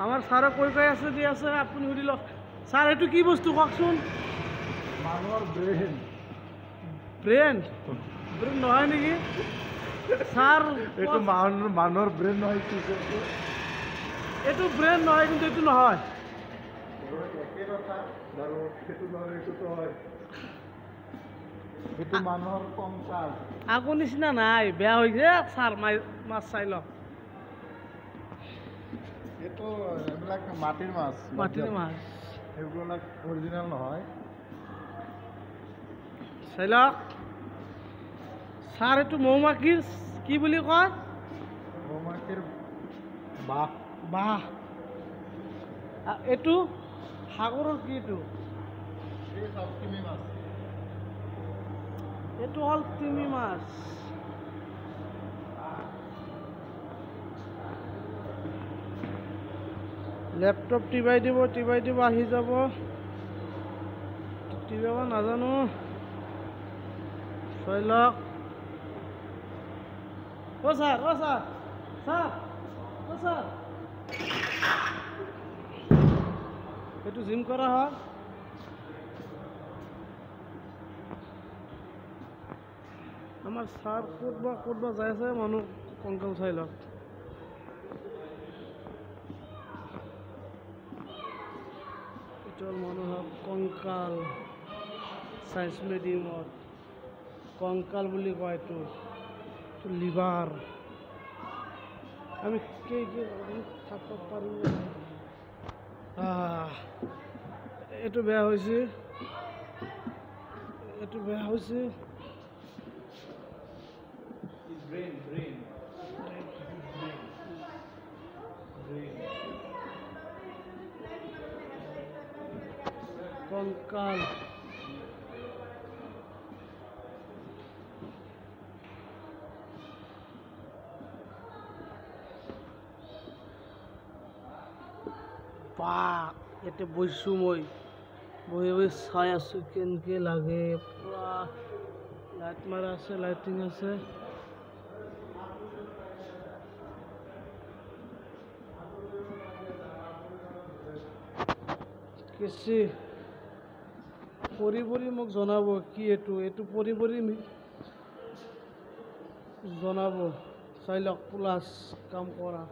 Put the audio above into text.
আমাৰ ছাৰে কৈ আছে দি আছে আপুনি সুধি লওক ছাৰ এইটো কি বস্তু কওকচোন মানুহৰ ব্ৰেইন ব্ৰেইন ব্ৰেইন নহয় নেকি ছাৰ এইটো মানুহৰ ব্ৰেইন নহয় কি এইটো ব্ৰেইন নহয় কিন্তু এইটো নহয় একে কথা বাৰু সেইটো নহয় এইটোতো হয় এইটো মানুহৰ কংকাল আগৰ নিচিনা নাই বেয়া হৈছে ছাৰ মাছ চাই লওক এইটো এইবিলাক মাটিৰ মাছ সেইবিলাক অৰিজিনেল নহয় চাই লওক ছাৰ এইটো মৌ-মাখিৰ কি বুলি কয় মৌ-মাখিৰ বাহ বাহ এইটো সাগৰৰ কি এইটো এই চব তিমি মাছ এইটো হ'ল তিমি মাছ লেপটপ টিপাই দিব আহি যাব টিপাব নাজানো চাই লওক ছাৰ এইটো জিম কৰা হয় আমাৰ ছাৰ ক'তবা যাই আছে মানুহ কংকাল চাই লওক এইটো হ'ল মানুহৰ কংকাল চাইন্স মিউজিয়ামত কংকাল বুলি কয় এইটো লিভাৰ আমি থাকিব পাৰিম এইটো বেয়া হৈছে কংকাল বাহ ইয়াতে বহিছোঁ মই বহি চাই আছোঁ কেনেকৈ লাগে পুৰা লাইট মাৰা আছে লাইটিং আছে কেচি পৰি মোক জনাব কি এইটো পৰি জনাব চাই লওক প্লাছ কাম কৰা